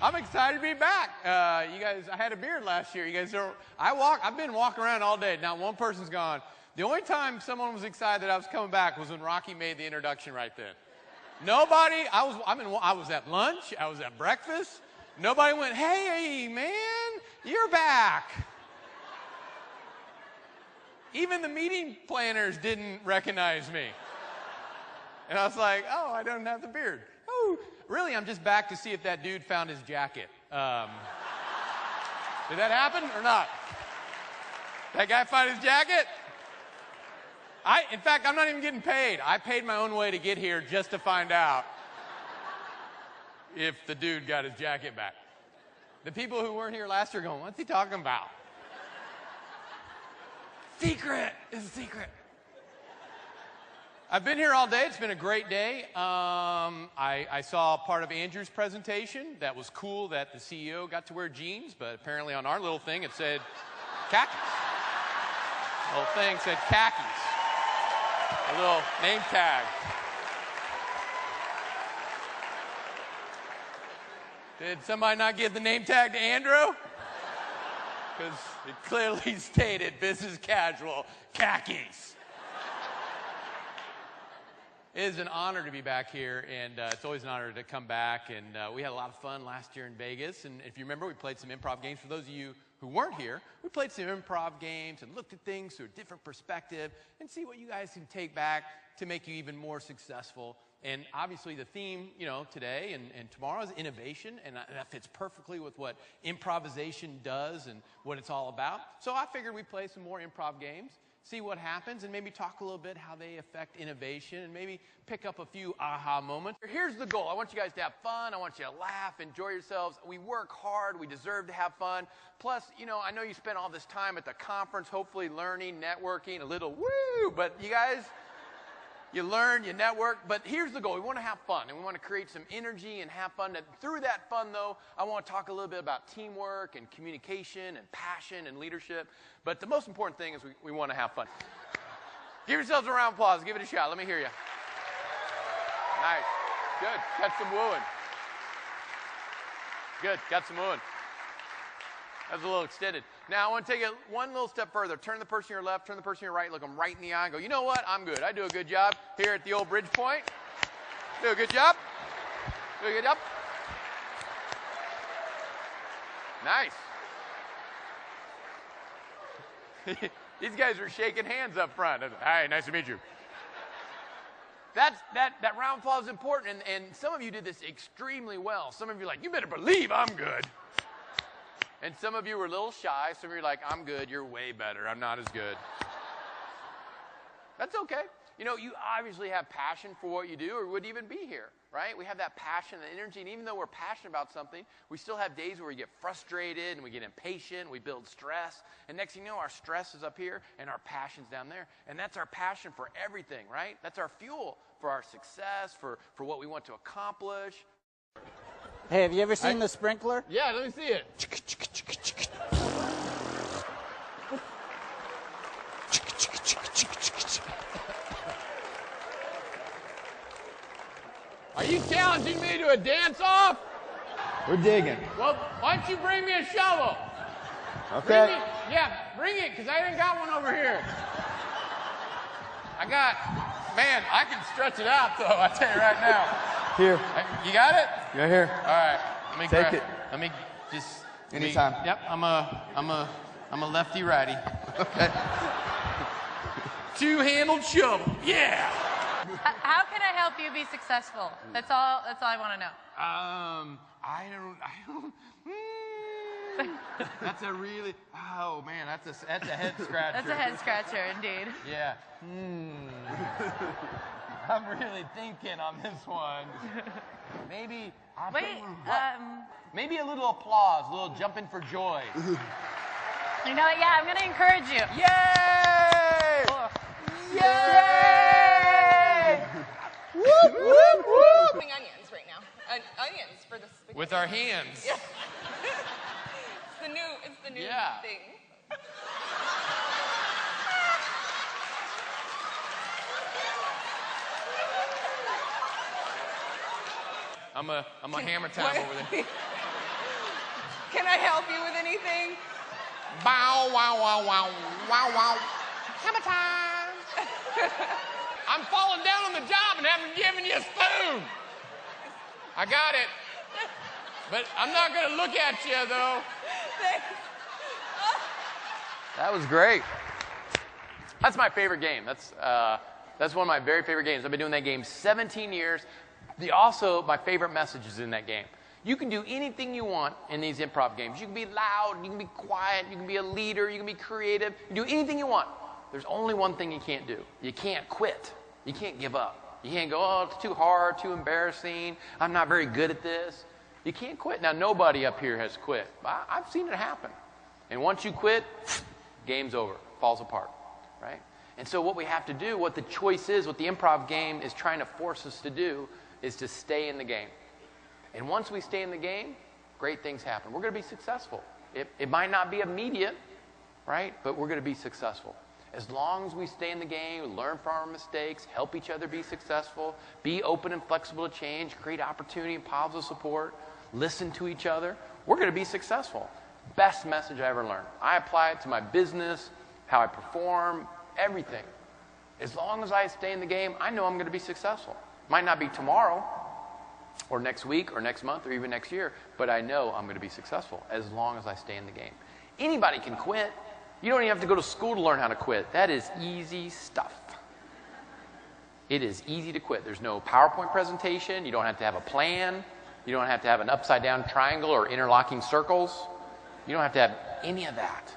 I'm excited to be back. You guys, I had a beard last year. You guys don't, I've been walking around all day. Not one person's gone. The only time someone was excited that I was coming back was when Rocky made the introduction right then. Nobody, I was at lunch, I was at breakfast. Nobody went, hey, man, you're back. Even the meeting planners didn't recognize me. And I was like, oh, I don't have the beard. Oh, really, I'm just back to see if that dude found his jacket. Did that happen or not? That guy find his jacket? In fact, I'm not even getting paid. I paid my own way to get here just to find out if the dude got his jacket back. The people who weren't here last year going, what's he talking about? Secret! It's a secret. I've been here all day. It's been a great day. I saw part of Andrew's presentation. That was cool that the CEO got to wear jeans, but apparently on our little thing it said khakis. The little thing said khakis. A little name tag. Did somebody not give the name tag to Andrew? Because it clearly stated business casual khakis. It is an honor to be back here, and it's always an honor to come back. And we had a lot of fun last year in Vegas. And if you remember, we played some improv games. For those of you who weren't here, we played some improv games and looked at things through a different perspective and see what you guys can take back to make you even more successful. And obviously the theme, you know, today and tomorrow is innovation, and that fits perfectly with what improvisation does and what it's all about. So I figured we'd play some more improv games, see what happens, and maybe talk a little bit how they affect innovation, and maybe pick up a few aha moments. Here's the goal. I want you guys to have fun. I want you to laugh, enjoy yourselves. We work hard. We deserve to have fun. Plus, you know, I know you spent all this time at the conference, hopefully learning, networking, a little woo, but you guys, you learn, you network, but here's the goal. We want to have fun, and we want to create some energy and have fun. And through that fun, though, I want to talk a little bit about teamwork and communication and passion and leadership. But the most important thing is we want to have fun. Give yourselves a round of applause. Give it a shot. Let me hear you. Nice. Good. Got some wooing. Good. Got some wooing. That was a little extended. Now, I want to take it one little step further. Turn the person to your left, turn the person to your right, look them right in the eye and go, you know what? I'm good. I do a good job here at the old Bridge Point. Do a good job. Do a good job. Nice. These guys are shaking hands up front. Hi, nice to meet you. That round of applause is important, and some of you did this extremely well. Some of you are like, you better believe I'm good. And some of you were a little shy. Some of you are like, I'm good. You're way better. I'm not as good. That's okay. You know, you obviously have passion for what you do or wouldn't even be here, right? We have that passion and energy. And even though we're passionate about something, we still have days where we get frustrated and we get impatient. We build stress. And next thing you know, our stress is up here and our passion's down there. And that's our passion for everything, right? That's our fuel for our success, for what we want to accomplish. Hey, have you ever seen the sprinkler? Yeah, let me see it. Are you challenging me to a dance-off? We're digging. Well, why don't you bring me a shovel? Okay. Bring it, because I ain't got one over here. Man, I can stretch it out, though, I tell you right now. Here. You got it? Right here. All right. Let me Take it. Let me just. Anytime. Yep. I'm a lefty righty. Okay. Two-handled shovel. Yeah. How can I help you be successful? That's all I want to know. I don't. That's a really. Oh man, that's a head scratcher. That's a head scratcher, indeed. Yeah. I'm really thinking on this one. Maybe. Maybe a little applause, a little jumping for joy. You know what? Yeah, I'm going to encourage you. Yay! Oh. Yay! Whoop, whoop, whoop! Onions right now. Onions for the spaghetti. With our hands. Yeah. It's the new thing. I'm a hammer time over there. Can I help you with anything? Bow, wow, wow, wow, wow, wow. Hammer time. I'm falling down on the job and haven't given you a spoon. I got it. But I'm not going to look at you, though. Thanks. That was great. That's my favorite game. That's one of my very favorite games. I've been doing that game 17 years. Also, my favorite message is in that game. You can do anything you want in these improv games. You can be loud, you can be quiet, you can be a leader, you can be creative. You can do anything you want. There's only one thing you can't do. You can't quit. You can't give up. You can't go, oh, it's too hard, too embarrassing. I'm not very good at this. You can't quit. Now, nobody up here has quit. I've seen it happen. And once you quit, game's over, falls apart, right? And so what we have to do, what the choice is, what the improv game is trying to force us to do, is to stay in the game. And once we stay in the game, great things happen. We're going to be successful. It might not be immediate, right? But we're going to be successful. As long as we stay in the game, learn from our mistakes, help each other be successful, be open and flexible to change, create opportunity and positive support, listen to each other, we're going to be successful. Best message I ever learned. I apply it to my business, how I perform, everything. As long as I stay in the game, I know I'm going to be successful. Might not be tomorrow, or next week, or next month, or even next year, but I know I'm going to be successful as long as I stay in the game. Anybody can quit. You don't even have to go to school to learn how to quit. That is easy stuff. It is easy to quit. There's no PowerPoint presentation. You don't have to have a plan. You don't have to have an upside-down triangle or interlocking circles. You don't have to have any of that.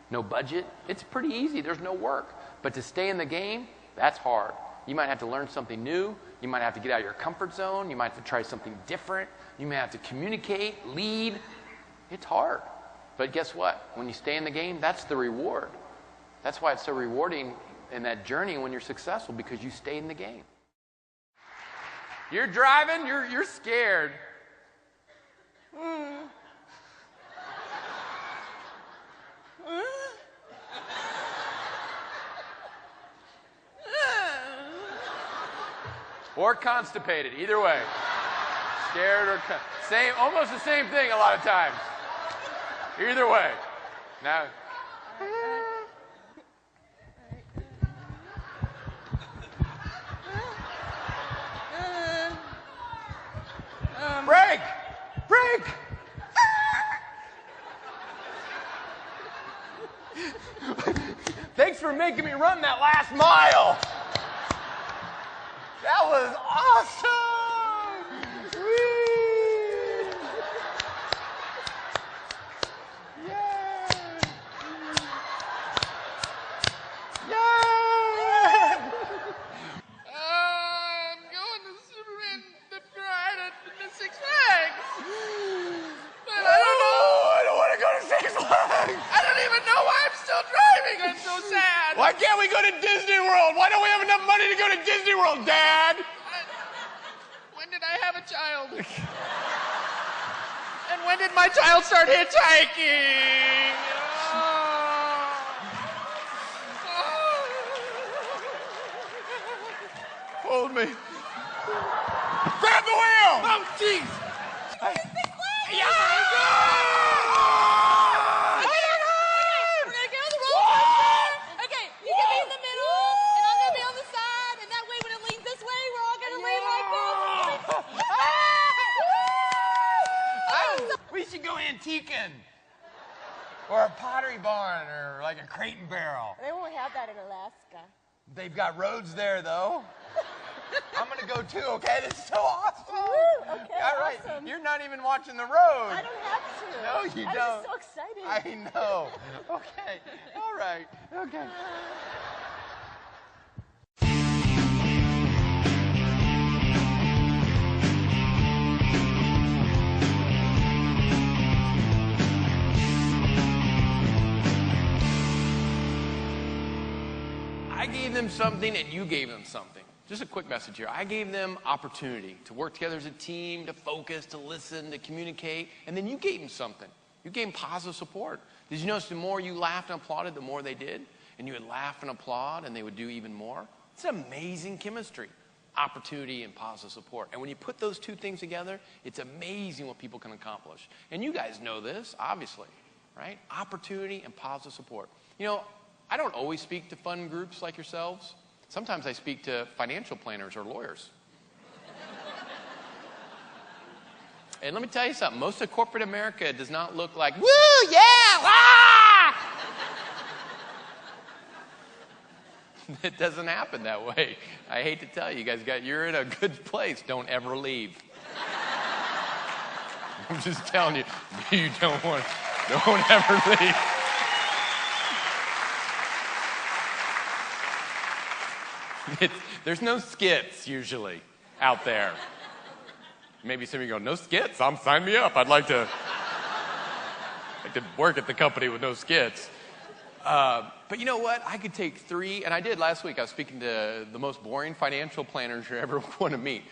No budget. It's pretty easy. There's no work. But to stay in the game, that's hard. You might have to learn something new. You might have to get out of your comfort zone. You might have to try something different. You may have to communicate, lead. It's hard. But guess what? When you stay in the game, that's the reward. That's why it's so rewarding in that journey when you're successful, because you stay in the game. You're driving, you're scared. Or constipated, either way. Scared or same, almost the same thing a lot of times. Either way. Now. Break! Break! Thanks for making me run that last mile. That was awesome! Whee! Yeah! Yeah! I'm going to Superman the ride at the Six Flags. But I don't want to go to Six Flags. I don't even know why I'm still driving. I'm so sad. Why can't we go to Disney World? Why don't we have enough money to go to Disney World, Dad? When did I have a child? And when did my child start hitchhiking? Hold me. Grab the wheel! Oh, jeez! Yeah! We're gonna get on the roller coaster. Okay, you get me in the middle, and I'm gonna be on the side, and that way when it leans this way, we're all gonna lean like this. We should go antiquing. Or a pottery barn, or like a crate and barrel. They won't have that in Alaska. They've got roads there, though. I'm going to go, too, okay? This is so awesome. Woo, okay, All right. awesome. You're not even watching the road. I don't have to. No, you I'm don't. just so excited. I know. Okay. All right. Okay. I gave them something and you gave them something. Just a quick message here. I gave them opportunity to work together as a team, to focus, to listen, to communicate, and then you gave them something. You gave them positive support. Did you notice the more you laughed and applauded, the more they did? And you would laugh and applaud, and they would do even more? It's amazing chemistry. opportunity and positive support. And when you put those two things together, it's amazing what people can accomplish. And you guys know this, obviously, right? Opportunity and positive support. You know, I don't always speak to fun groups like yourselves. Sometimes I speak to financial planners or lawyers. And let me tell you something. Most of corporate America does not look like, woo, yeah, ah! It doesn't happen that way. I hate to tell you, you're in a good place. Don't ever leave. I'm just telling you, you don't ever leave. There's no skits usually out there. Maybe some of you go, no skits? Sign me up. I'd like to work at the company with no skits. But you know what? I could take 3, and I did last week. I was speaking to the most boring financial planners you ever want to meet.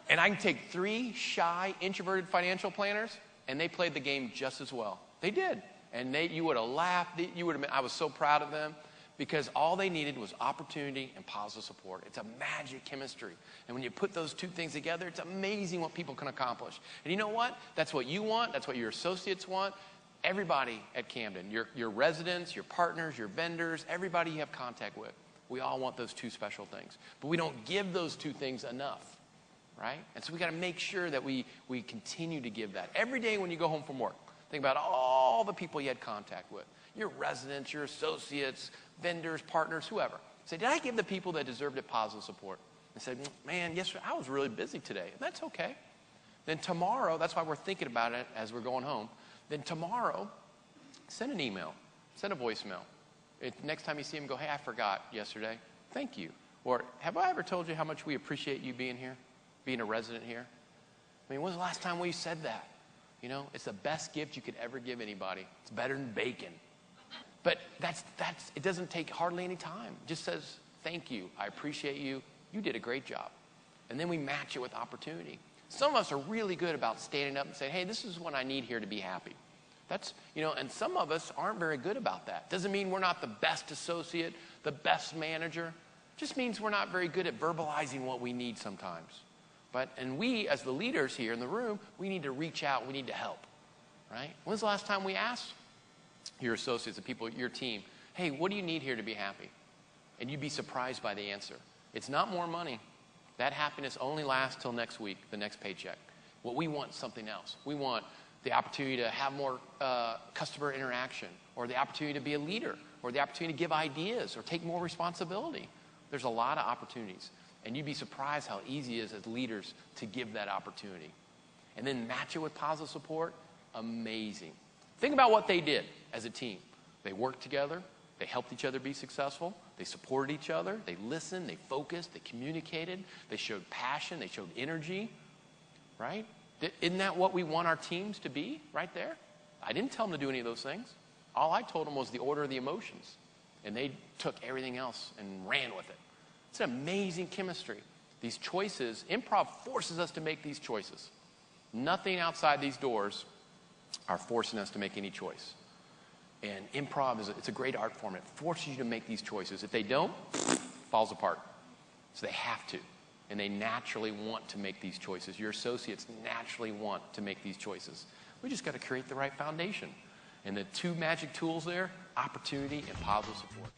And I can take 3 shy, introverted financial planners, and they played the game just as well. They did. And you would have laughed. I was so proud of them. Because all they needed was opportunity and positive support. It's a magic chemistry. And when you put those two things together, it's amazing what people can accomplish. And you know what? That's what you want. That's what your associates want. Everybody at Camden, your residents, your partners, your vendors, everybody you have contact with, we all want those 2 special things. But we don't give those 2 things enough, right? And so we got to make sure that we continue to give that. Every day when you go home from work, think about all the people you had contact with. Your residents, your associates, vendors, partners, whoever. Say, did I give the people that deserved it positive support? And said, man, yesterday I was really busy today. And that's okay. Then tomorrow, that's why we're thinking about it as we're going home. Then tomorrow, send an email, send a voicemail. Next time you see them, go, hey, I forgot yesterday. Thank you. Or have I ever told you how much we appreciate you being here, being a resident here? I mean, when was the last time we said that? You know, it's the best gift you could ever give anybody. It's better than bacon. But it doesn't take hardly any time. It just says, thank you, I appreciate you, you did a great job. And then we match it with opportunity. Some of us are really good about standing up and saying, hey, this is what I need here to be happy. And some of us aren't very good about that. Doesn't mean we're not the best associate, the best manager. Just means we're not very good at verbalizing what we need sometimes. And we, as the leaders here in the room, we need to reach out, we need to help, right? When's the last time we asked your associates, the people, your team, hey, what do you need here to be happy? And you'd be surprised by the answer. It's not more money. That happiness only lasts till next week, the next paycheck. What we want is something else. We want the opportunity to have more customer interaction, or the opportunity to be a leader, or the opportunity to give ideas, or take more responsibility. There's a lot of opportunities. And you'd be surprised how easy it is as leaders to give that opportunity. And then match it with positive support. Amazing. Think about what they did as a team. They worked together. They helped each other be successful. They supported each other. They listened. They focused. They communicated. They showed passion. They showed energy. Right? Isn't that what we want our teams to be right there? I didn't tell them to do any of those things. All I told them was the order of the emotions. And they took everything else and ran with it. It's an amazing chemistry. These choices, improv forces us to make these choices. Nothing outside these doors are forcing us to make any choice. And improv it's a great art form. It forces you to make these choices. If they don't, it falls apart. So they have to. And they naturally want to make these choices. Your associates naturally want to make these choices. We just got to create the right foundation. And the 2 magic tools there, opportunity and positive support.